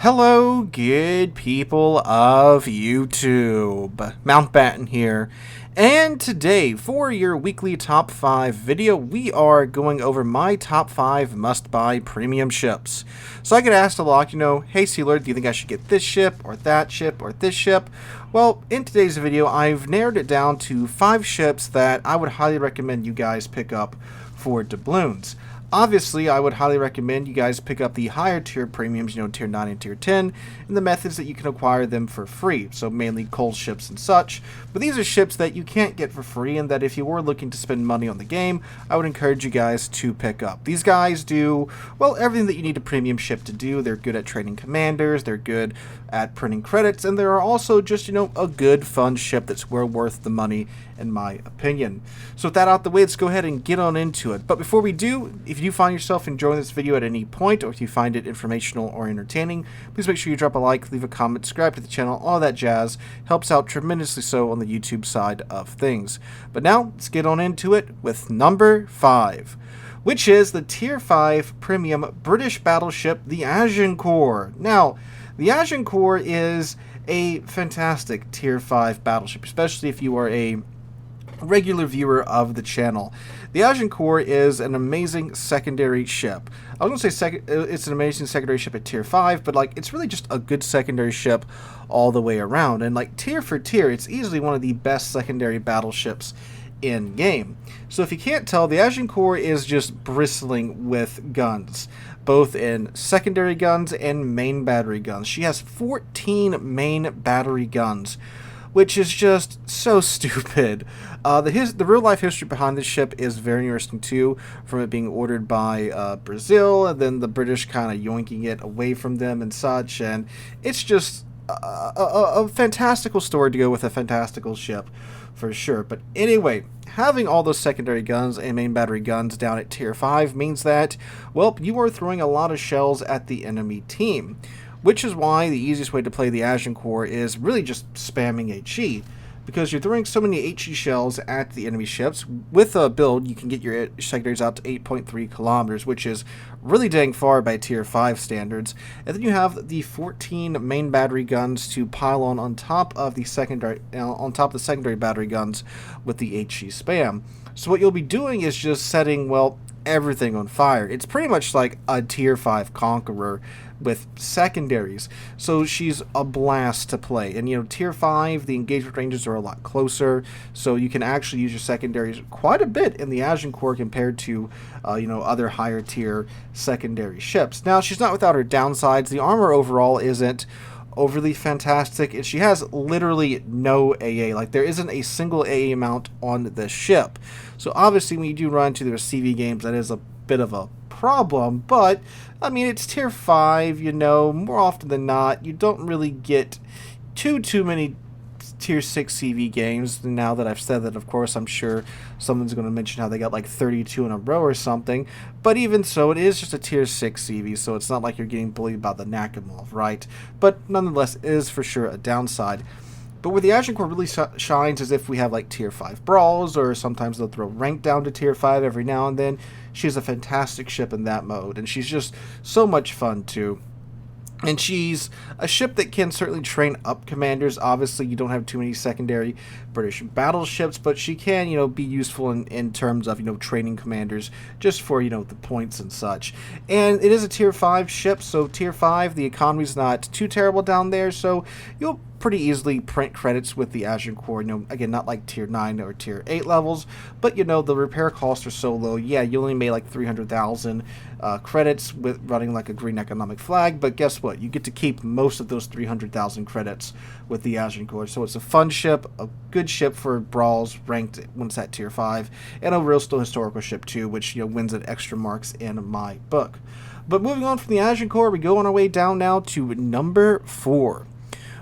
Hello, good people of YouTube. Mountbatten here, and today, for your weekly top 5 video, we are going over my top 5 must-buy premium ships. So I get asked a lot, hey Sealord, do you think I should get this ship, or that ship, or this ship? Well, in today's video, I've narrowed it down to 5 ships that I would highly recommend you guys pick up for doubloons. Obviously, I would highly recommend you guys pick up the higher tier premiums, tier 9 and tier 10, and the methods that you can acquire them for free, so mainly coal ships and such. But these are ships that you can't get for free, and that if you were looking to spend money on the game, I would encourage you guys to pick up. These guys do, well, everything that you need a premium ship to do. They're good at training commanders, they're good at printing credits, and they're also just, a good, fun ship that's well worth the money, in my opinion. So with that out the way, let's go ahead and get on into it. But before we do, if you find yourself enjoying this video at any point, or if you find it informational or entertaining, please make sure you drop a like, leave a comment, subscribe to the channel, all that jazz. Helps out tremendously so on the YouTube side of things. But now, let's get on into it with number 5, which is the tier 5 premium British battleship, the Agincourt. Now, the Agincourt is a fantastic tier 5 battleship, especially if you are a regular viewer of the channel. The Agincourt is an amazing secondary ship. I was going to say it's an amazing secondary ship at tier 5, but it's really just a good secondary ship all the way around. And tier for tier, it's easily one of the best secondary battleships in game. So if you can't tell, the Agincourt is just bristling with guns, both in secondary guns and main battery guns. She has 14 main battery guns, which is just so stupid. The real-life history behind this ship is very interesting too, from it being ordered by Brazil, and then the British kind of yoinking it away from them and such, and it's just a fantastical story to go with a fantastical ship, for sure. But anyway, having all those secondary guns and main battery guns down at tier 5 means that, well, you are throwing a lot of shells at the enemy team. Which is why the easiest way to play the Agincourt is really just spamming HE, because you're throwing so many HE shells at the enemy ships. With a build, you can get your secondaries out to 8.3 kilometers, which is really dang far by tier 5 standards. And then you have the 14 main battery guns to pile on top of the secondary battery guns with the HE spam. So what you'll be doing is just setting, well, everything on fire. It's pretty much like a tier 5 Conqueror with secondaries, so she's a blast to play. And tier 5, the engagement ranges are a lot closer, so you can actually use your secondaries quite a bit in the Agincourt compared to other higher tier secondary ships. Now, she's not without her downsides. The armor overall isn't overly fantastic, and she has literally no AA. There isn't a single AA mount on the ship. So obviously when you do run into those CV games, that is a bit of a problem, but I mean, it's tier 5, more often than not, you don't really get too many tier 6 CV games. Now that I've said that, of course, I'm sure someone's going to mention how they got 32 in a row or something, but even so, it is just a tier 6 CV, so it's not like you're getting bullied by the Nakamov, right? But nonetheless, it is for sure a downside. But where the Agincourt really shines is if we have tier 5 brawls, or sometimes they'll throw rank down to tier 5 every now and then. She's a fantastic ship in that mode, and she's just so much fun too. And she's a ship that can certainly train up commanders. Obviously, you don't have too many secondary British battleships, but she can, be useful in terms of, training commanders just for, the points and such. And it is a tier 5 ship, so tier 5, the economy's not too terrible down there, so you'll pretty easily print credits with the Agincourt. Again, not like tier 9 or tier 8 levels, but the repair costs are so low. Yeah, you only made 300,000 credits with running a green economic flag, but guess what? You get to keep most of those 300,000 credits with the Agincourt. So it's a fun ship, a good ship for brawls ranked when it's at tier 5, and a real still historical ship too, which wins at extra marks in my book. But moving on from the Agincourt, we go on our way down now to number 4,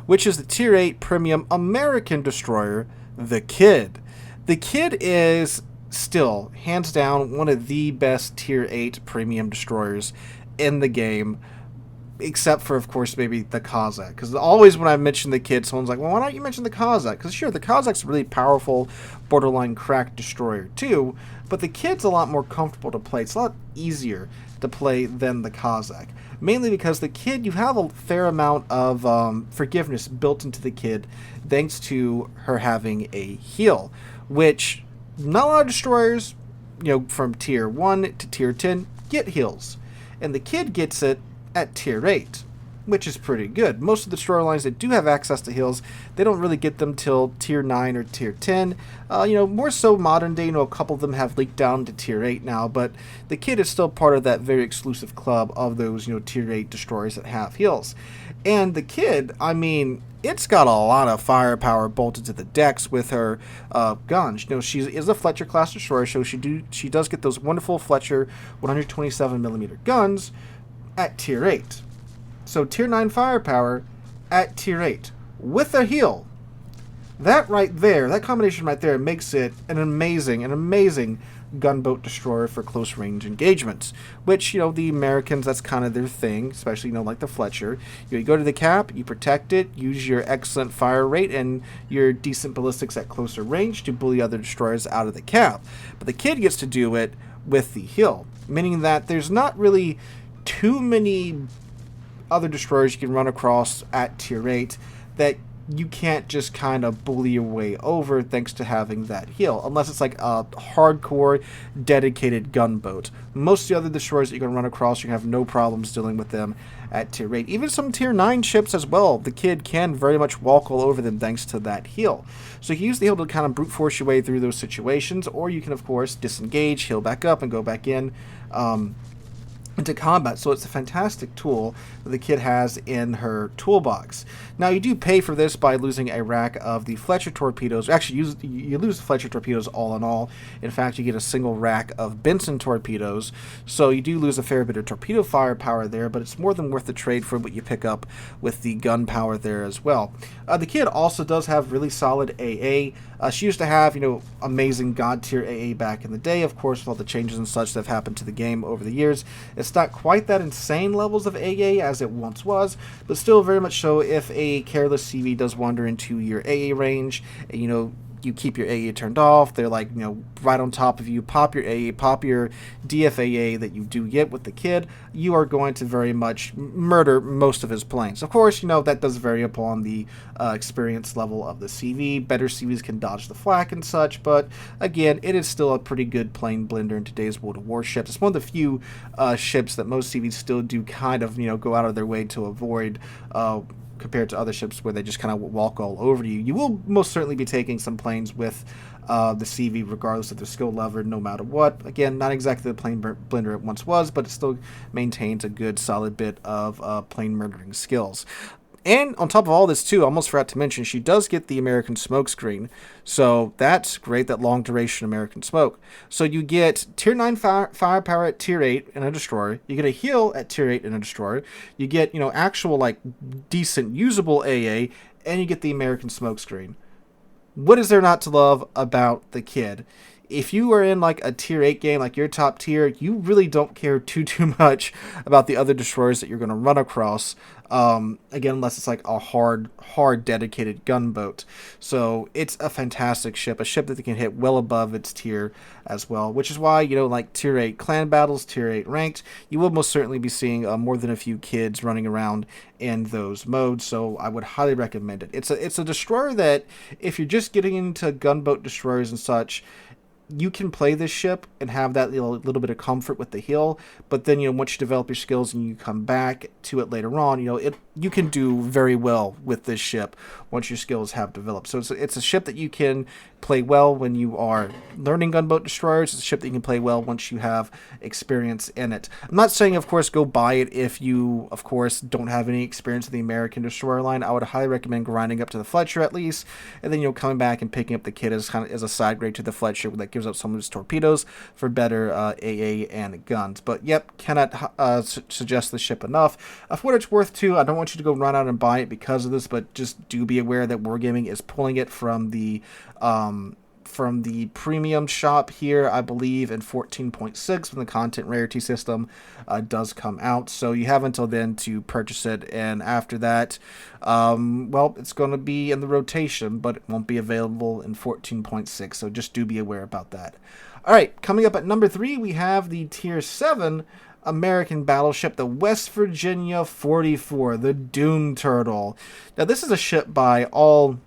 which is the tier 8 premium American destroyer, the Kid. The Kid is still, hands down, one of the best tier 8 premium destroyers in the game, except for, of course, maybe the Kazakh. Because always when I mention the Kid, someone's like, well, why don't you mention the Kazakh? Because sure, the Kazakh's a really powerful, borderline crack destroyer too, but the Kid's a lot more comfortable to play. It's a lot easier to play than the Kazakh. mainly because the kid, you have a fair amount of forgiveness built into the kid thanks to her having a heal, which not a lot of destroyers, from tier 1 to tier 10 get heals, and the kid gets it at tier 8, which is pretty good. Most of the destroyer lines that do have access to heals, they don't really get them till tier 9 or tier 10. More so modern day, a couple of them have leaked down to tier 8 now, but the kid is still part of that very exclusive club of those, tier 8 destroyers that have heals. And the kid, it's got a lot of firepower bolted to the decks with her guns. She is a Fletcher class destroyer, so she does get those wonderful Fletcher 127mm guns at tier 8. So tier 9 firepower at tier 8 with a heal. That right there, that combination right there makes it an amazing gunboat destroyer for close range engagements, which, the Americans, that's kind of their thing, especially, like the Fletcher. You go to the cap, you protect it, use your excellent fire rate and your decent ballistics at closer range to bully other destroyers out of the cap. But the kid gets to do it with the heal, meaning that there's not really too many other destroyers you can run across at tier 8 that you can't just kind of bully your way over thanks to having that heal, unless it's like a hardcore dedicated gunboat. Most of the other destroyers that you can run across, you can have no problems dealing with them at tier 8. Even some tier 9 ships as well, the kid can very much walk all over them thanks to that heal. So you can use the heal to kind of brute force your way through those situations, or you can of course disengage, heal back up, and go back in into combat. So it's a fantastic tool that the kid has in her toolbox. Now you do pay for this by losing a rack of the Fletcher torpedoes. Actually, you lose the Fletcher torpedoes all in all. In fact, you get a single rack of Benson torpedoes, so you do lose a fair bit of torpedo firepower there, but it's more than worth the trade for what you pick up with the gunpowder there as well. The kid also does have really solid AA. She used to have, amazing god tier AA back in the day. Of course, with all the changes and such that have happened to the game over the years, it's not quite that insane levels of AA as it once was, but still very much so. If a careless CV does wander into your AA range, you keep your AA turned off, they're like, right on top of you, pop your AA, pop your DFAA that you do get with the kid, you are going to very much murder most of his planes. Of course, that does vary upon the experience level of the CV. Better CVs can dodge the flak and such, but again, it is still a pretty good plane blender in today's World of Warships. It's one of the few ships that most CVs still do kind of, go out of their way to avoid, compared to other ships where they just kind of walk all over you. You will most certainly be taking some planes with the CV regardless of their skill level, no matter what. Again, not exactly the plane blender it once was, but it still maintains a good solid bit of plane murdering skills. And on top of all this too, I almost forgot to mention, she does get the American smoke screen. So that's great, that long duration American smoke. So you get tier 9 firepower at tier 8 in a destroyer. You get a heal at tier 8 in a destroyer. You get, actual like decent usable AA, and you get the American smoke screen. What is there not to love about the kid? If you are in like a tier 8 game, like your top tier, you really don't care too much about the other destroyers that you're going to run across. Again, unless it's like a hard dedicated gunboat. So it's a fantastic ship, a ship that can hit well above its tier as well, which is why, like tier 8 clan battles, tier 8 ranked, you will most certainly be seeing more than a few kids running around in those modes. So I would highly recommend it. It's a destroyer that if you're just getting into gunboat destroyers and such, you can play this ship and have that little bit of comfort with the heal, but then once you develop your skills and you come back to it later on, you can do very well with this ship once your skills have developed. So it's a ship that you can play well when you are learning gunboat destroyers. It's a ship that you can play well once you have experience in it. I'm not saying, of course, go buy it if you, of course, don't have any experience in the American destroyer line. I would highly recommend grinding up to the Fletcher at least, and then coming back and picking up the kit as a side grade to the Fletcher that gives up some of his torpedoes for better AA and guns. But yep, cannot suggest the ship enough. For what it's worth too, I don't want you to go run out and buy it because of this, but just do be aware that Wargaming is pulling it from the premium shop here, I believe, in 14.6 when the content rarity system does come out. So you have until then to purchase it, and after that, well, it's going to be in the rotation, but it won't be available in 14.6, so just do be aware about that. All right, coming up at number 3, we have the tier 7 American battleship, the West Virginia 44, the Doom Turtle. Now, this is a ship by all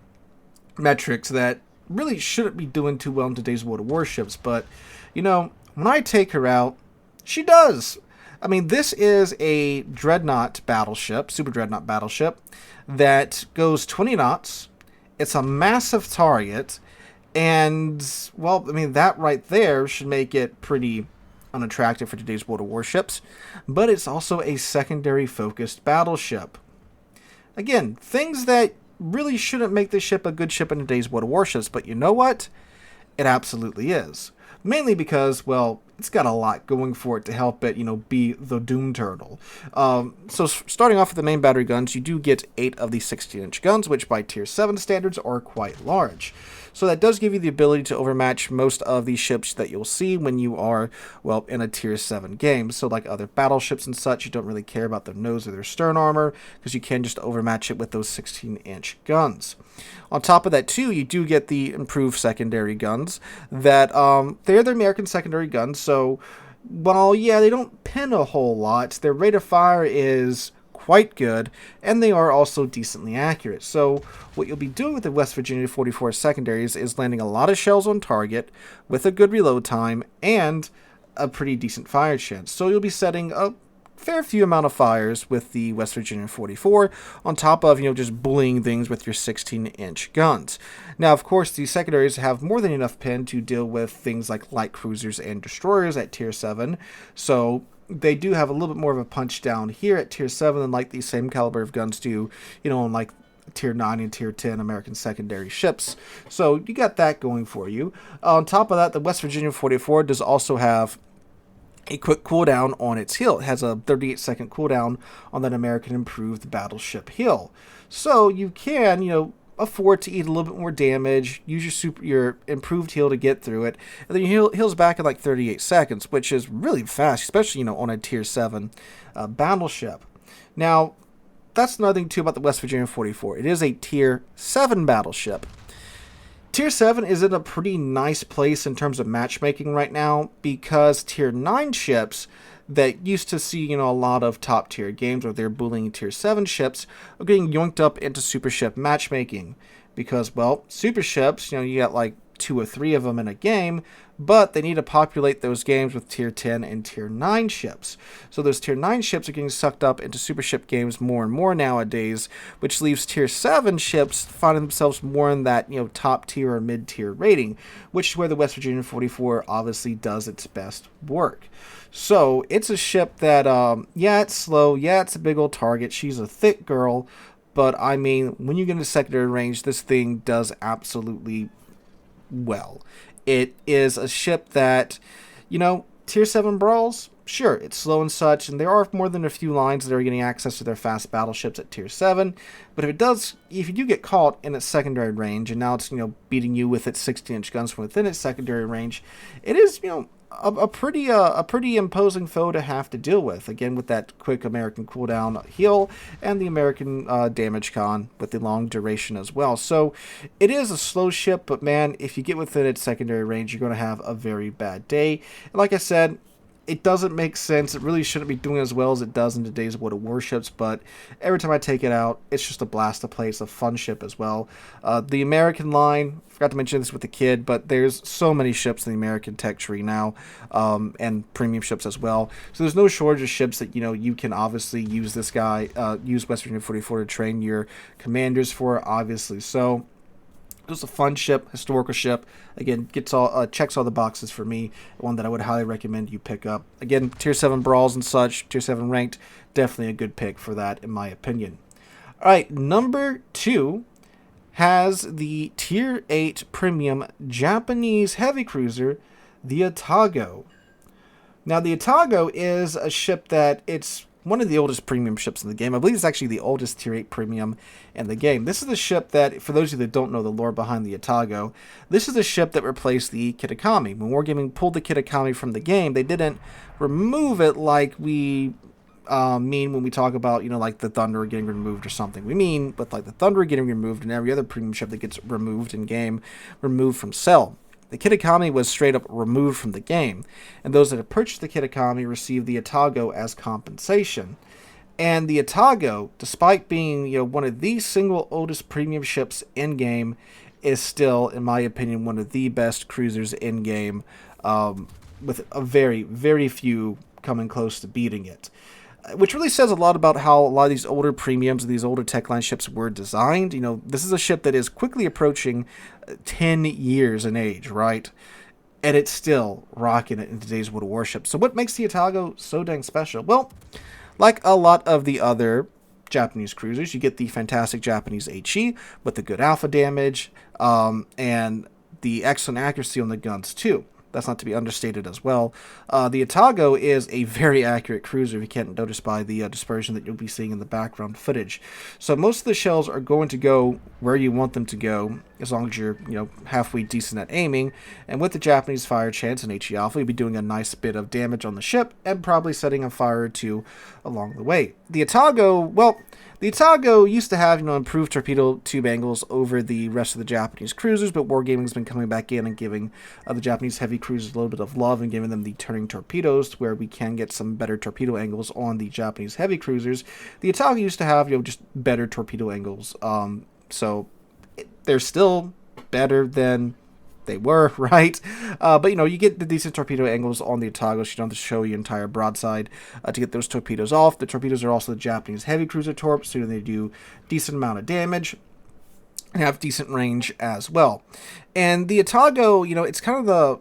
metrics that really shouldn't be doing too well in today's World of Warships, but, you know, when I take her out, she does. I mean, this is a dreadnought battleship, super dreadnought battleship, that goes 20 knots. It's a massive target, and, well, I mean, that right there should make it pretty unattractive for today's World of Warships, but it's also a secondary focused battleship. Again, things that really shouldn't make this ship a good ship in today's World of Warships, but you know what? It absolutely is. Mainly because, well, it's got a lot going for it to help it, you know, be the Doom Turtle. So starting off with the main battery guns, you do get 8 of these 16-inch guns, which by Tier 7 standards are quite large. So that does give you the ability to overmatch most of these ships that you'll see when you are, well, in a Tier 7 game. So like other battleships and such, you don't really care about their nose or their stern armor, because you can just overmatch it with those 16-inch guns. On top of that, too, you do get the improved secondary guns that, they're the American secondary guns, so while, yeah, they don't pin a whole lot, their rate of fire is quite good, and they are also decently accurate. So what you'll be doing with the West Virginia 44 secondaries is landing a lot of shells on target with a good reload time and a pretty decent fire chance. So you'll be setting a fair few amount of fires with the West Virginia 44 on top of, you know, just bullying things with your 16-inch guns. Now, of course, these secondaries have more than enough pin to deal with things like light cruisers and destroyers at Tier 7, so they do have a little bit more of a punch down here at Tier 7 than like these same caliber of guns do, you know, on like Tier 9 and Tier 10 American secondary ships. So you got that going for you. On top of that, the West Virginia 44 does also have a quick cooldown on its heel. It has a 38-second cooldown on that American improved battleship heel. So you can, you know, afford to eat a little bit more damage, use your improved heal to get through it, and then your heal's back in like 38 seconds, which is really fast, especially, you know, on a Tier 7 battleship. Now, that's another thing too about the West Virginia 44. It is a Tier 7 battleship. Tier 7 is in a pretty nice place in terms of matchmaking right now, because Tier 9 ships that used to see, you know, a lot of top tier games where they're bullying Tier 7 ships are getting yoinked up into super ship matchmaking. Because, well, super ships, you know, you got like 2 or 3 of them in a game, but they need to populate those games with Tier 10 and Tier 9 ships. So those Tier 9 ships are getting sucked up into super ship games more and more nowadays, which leaves Tier 7 ships finding themselves more in that, you know, top tier or mid tier rating, which is where the West Virginia 44 obviously does its best work. So it's a ship that, yeah, it's slow, yeah, it's a big old target, she's a thick girl, but I mean, when you get into secondary range, this thing does absolutely well. It is a ship that, you know, Tier 7 brawls, sure, it's slow and such, and there are more than a few lines that are getting access to their fast battleships at Tier 7, but if you do get caught in its secondary range, and now it's, you know, beating you with its 16-inch guns from within its secondary range, it is, you know, a pretty imposing foe to have to deal with. Again, with that quick American cooldown heal and the American damage con with the long duration as well. So it is a slow ship, but man, if you get within its secondary range, you're going to have a very bad day. And like I said, it doesn't make sense. It really shouldn't be doing as well as it does in today's World of Warships, but every time I take it out, it's just a blast to play. It's a fun ship as well. The American line, forgot to mention this with the kid, but there's so many ships in the American tech tree now, and premium ships as well. So there's no shortage of ships that, you know, you can obviously use this guy, use West Virginia 44 to train your commanders for, obviously. So just a fun ship, historical ship. Again, gets all checks all the boxes for me. One that I would highly recommend you pick up. Again, Tier 7 brawls and such, Tier 7 ranked, definitely a good pick for that, in my opinion. All right, number 2 has the Tier 8 premium Japanese heavy cruiser, the Atago. Now, the Atago is a ship that it's one of the oldest premium ships in the game. I believe it's actually the oldest Tier 8 premium in the game. This is the ship that, for those of you that don't know the lore behind the Atago, this is the ship that replaced the Kitakami. When Wargaming pulled the Kitakami from the game, they didn't remove it like we mean when we talk about, you know, like the Thunder getting removed or something. We mean with like the Thunder getting removed and every other premium ship that gets removed in game, removed from Cell. The Kitakami was straight up removed from the game, and those that had purchased the Kitakami received the Atago as compensation. And the Atago, despite being one of the single oldest premium ships in game, is still, in my opinion, one of the best cruisers in game, with a very, very few coming close to beating it. Which really says a lot about how a lot of these older premiums, these older Techline ships were designed. This is a ship that is quickly approaching 10 years in age, right? And it's still rocking it in today's World of Warships. So what makes the Atago so dang special? Well, like a lot of the other Japanese cruisers, you get the fantastic Japanese HE with the good alpha damage, and the excellent accuracy on the guns too. That's not to be understated as well. The Atago is a very accurate cruiser, if you can't notice by the dispersion that you'll be seeing in the background footage. So most of the shells are going to go where you want them to go, as long as you're halfway decent at aiming. And with the Japanese fire chance and HE Alpha, you'll be doing a nice bit of damage on the ship, and probably setting a fire or two along the way. The Atago, well, the Atago used to have, improved torpedo tube angles over the rest of the Japanese cruisers, but Wargaming's been coming back in and giving the Japanese heavy cruisers a little bit of love and giving them the turning torpedoes, to where we can get some better torpedo angles on the Japanese heavy cruisers. The Atago used to have, just better torpedo angles, so they're still better than they were, right? But you get the decent torpedo angles on the Atago, so you don't have to show your entire broadside to get those torpedoes off. The torpedoes are also the Japanese heavy cruiser torps, so they do decent amount of damage and have decent range as well. And the Atago, it's kind of the,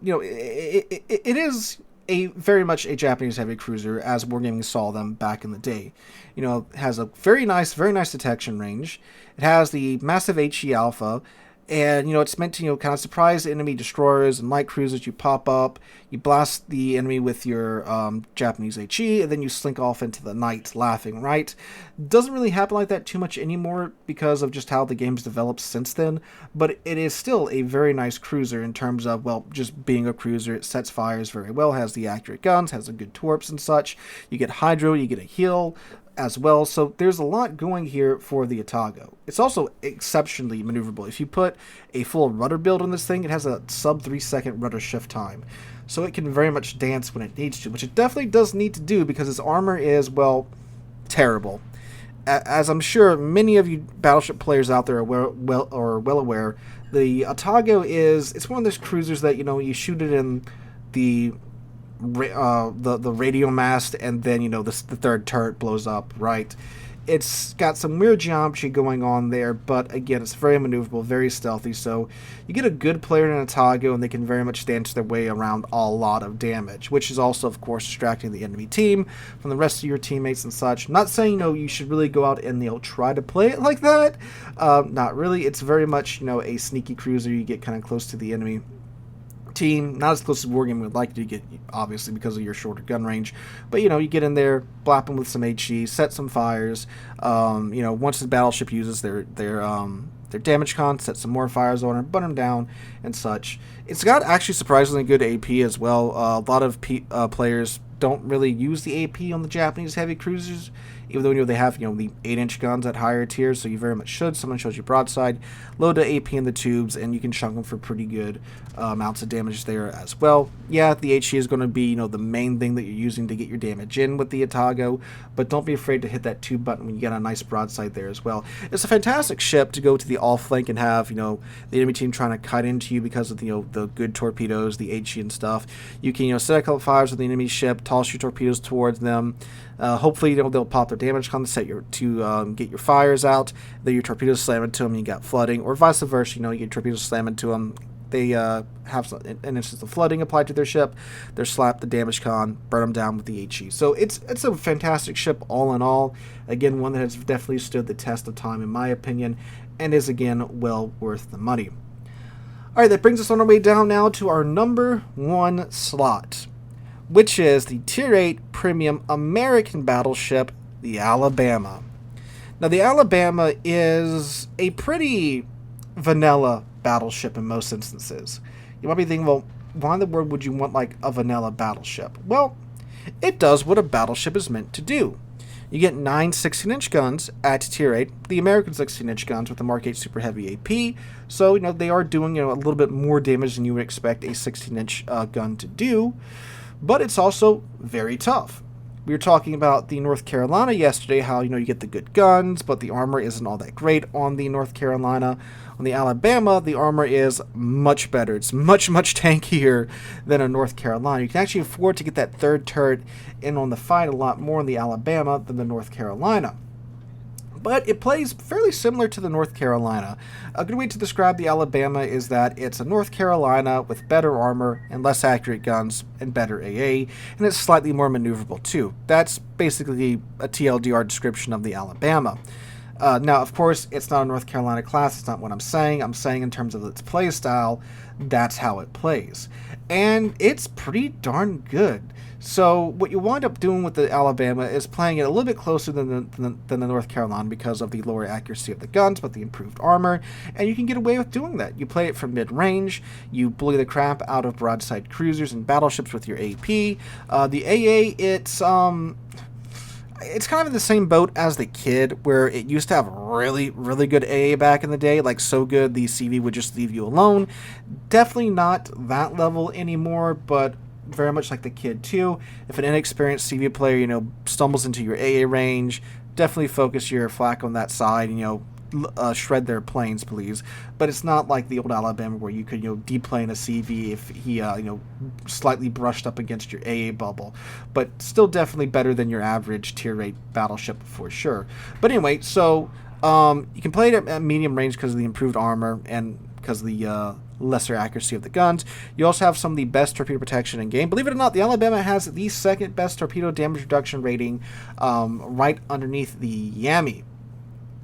it is a very much a Japanese heavy cruiser as Wargaming saw them back in the day. It has a very nice detection range. It has the massive HE Alpha. And, it's meant to, kind of surprise enemy destroyers and light cruisers. You pop up, you blast the enemy with your Japanese HE, and then you slink off into the night laughing, right? Doesn't really happen like that too much anymore because of just how the game's developed since then. But it is still a very nice cruiser in terms of, well, just being a cruiser. It sets fires very well, has the accurate guns, has the good torps and such. You get hydro, you get a heal as well, so there's a lot going here for the Atago. It's also exceptionally maneuverable. If you put a full rudder build on this thing, it has a sub 3 second rudder shift time, so it can very much dance when it needs to, which it definitely does need to do because its armor is, well, terrible. As I'm sure many of you Battleship players out there are well aware, the Atago it's one of those cruisers that you shoot it in the radio mast, and then the third turret blows up, right? It's got some weird geometry going on there, but again, it's very maneuverable, very stealthy, so you get a good player in Atago, and they can very much dance their way around a lot of damage, which is also, of course, distracting the enemy team from the rest of your teammates and such. Not saying, you should really go out and, try to play it like that. Not really. It's very much, a sneaky cruiser. You get kind of close to the enemy team, not as close as Wargaming would like you to get, obviously, because of your shorter gun range, but you get in there, blap them with some HE, set some fires. Once the battleship uses their damage con, set some more fires on her, burn them down and such. It's got actually surprisingly good AP as well. A lot of players don't really use the AP on the Japanese heavy cruisers, even though they have the 8-inch guns at higher tiers, so you very much should. Someone shows you broadside, load the AP in the tubes, and you can chunk them for pretty good amounts of damage there as well. Yeah, the HE is going to be the main thing that you're using to get your damage in with the Atago, but don't be afraid to hit that tube button when you get a nice broadside there as well. It's a fantastic ship to go to the off flank and have the enemy team trying to cut into you because of the good torpedoes, the HE and stuff. You can set a couple fires with the enemy ship, toss your torpedoes towards them. Hopefully they'll pop their damage con to get your fires out. Then your torpedoes slam into them, and you got flooding, or vice versa. You get torpedoes slam into them. They have an instance of flooding applied to their ship. They're slapped the damage con, burn them down with the HE. So it's a fantastic ship all in all. Again, one that has definitely stood the test of time in my opinion, and is again well worth the money. All right, that brings us on our way down now to our number 1 slot, which is the Tier 8 Premium American Battleship, the Alabama. Now, the Alabama is a pretty vanilla battleship in most instances. You might be thinking, well, why in the world would you want, like, a vanilla battleship? Well, it does what a battleship is meant to do. You get 9 16-inch guns at Tier 8, the American 16-inch guns with the Mark 8 Super Heavy AP, so, they are doing, a little bit more damage than you would expect a 16-inch gun to do, but it's also very tough. We were talking about the North Carolina yesterday, how, you get the good guns, but the armor isn't all that great on the North Carolina. On the Alabama, the armor is much better. It's much, much tankier than a North Carolina. You can actually afford to get that third turret in on the fight a lot more in the Alabama than the North Carolina. But it plays fairly similar to the North Carolina. A good way to describe the Alabama is that it's a North Carolina with better armor and less accurate guns and better AA, and it's slightly more maneuverable too. That's basically a TLDR description of the Alabama. Now, of course, it's not a North Carolina class. It's not what I'm saying. I'm saying in terms of its play style, that's how it plays. And it's pretty darn good. So what you wind up doing with the Alabama is playing it a little bit closer than the North Carolina because of the lower accuracy of the guns, but the improved armor, and you can get away with doing that. You play it from mid-range, you bully the crap out of broadside cruisers and battleships with your AP. The AA, it's kind of in the same boat as the Kid, where it used to have really, really good AA back in the day, like so good the CV would just leave you alone. Definitely not that level anymore, but very much like the Kid too. If an inexperienced CV player, stumbles into your AA range, definitely focus your flak on that side, shred their planes, please. But it's not like the old Alabama where you could, deplane a CV if he, slightly brushed up against your AA bubble. But still definitely better than your average Tier 8 battleship for sure. But anyway, so you can play it at medium range because of the improved armor and because of the lesser accuracy of the guns. You also have some of the best torpedo protection in game. Believe it or not, the Alabama has the second best torpedo damage reduction rating right underneath the Yami.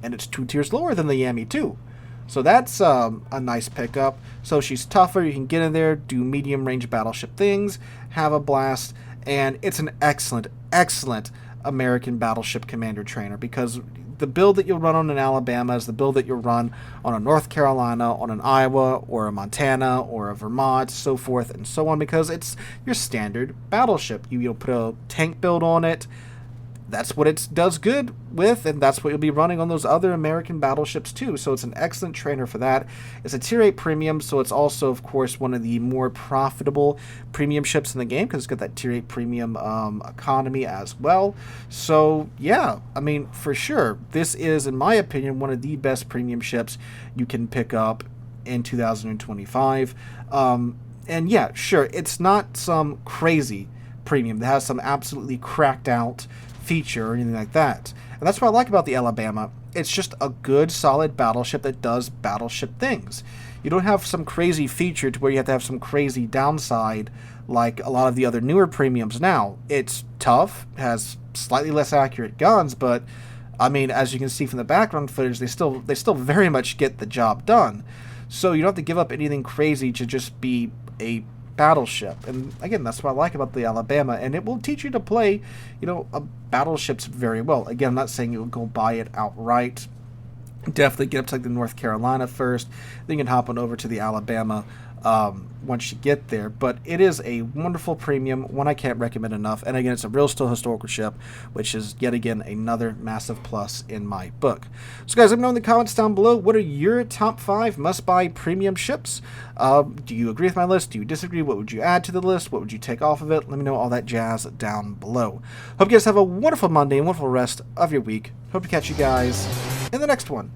And it's 2 tiers lower than the Yami too. So that's a nice pickup. So she's tougher. You can get in there, do medium range battleship things, have a blast, and it's an excellent, excellent American battleship commander trainer, because the build that you'll run on an Alabama is the build that you'll run on a North Carolina, on an Iowa, or a Montana, or a Vermont, so forth and so on, because it's your standard battleship. You'll put a tank build on it. That's what it does good with, and that's what you'll be running on those other American battleships too. So it's an excellent trainer for that. It's a Tier 8 premium, so it's also, of course, one of the more profitable premium ships in the game because it's got that Tier 8 premium economy as well. So yeah, I mean, for sure, this is, in my opinion, one of the best premium ships you can pick up in 2025. And yeah, sure, it's not some crazy premium that has some absolutely cracked out feature or anything like that. And that's what I like about the Alabama. It's just a good, solid battleship that does battleship things. You don't have some crazy feature to where you have to have some crazy downside like a lot of the other newer premiums now. It's tough, has slightly less accurate guns, but I mean, as you can see from the background footage, they still very much get the job done. So you don't have to give up anything crazy to just be a battleship. And again, that's what I like about the Alabama, and it will teach you to play, battleships very well. Again, I'm not saying you'll go buy it outright. Definitely get up to like the North Carolina first, then you can hop on over to the Alabama once you get there. But it is a wonderful premium, one I can't recommend enough. And again, it's a real still historical ship, which is yet again another massive plus in my book. So guys, let me know in the comments down below, what are your top 5 must-buy premium ships? Do you agree with my list? Do you disagree? What would you add to the list? What would you take off of it? Let me know all that jazz down below. Hope you guys have a wonderful Monday and wonderful rest of your week. Hope to catch you guys in the next one.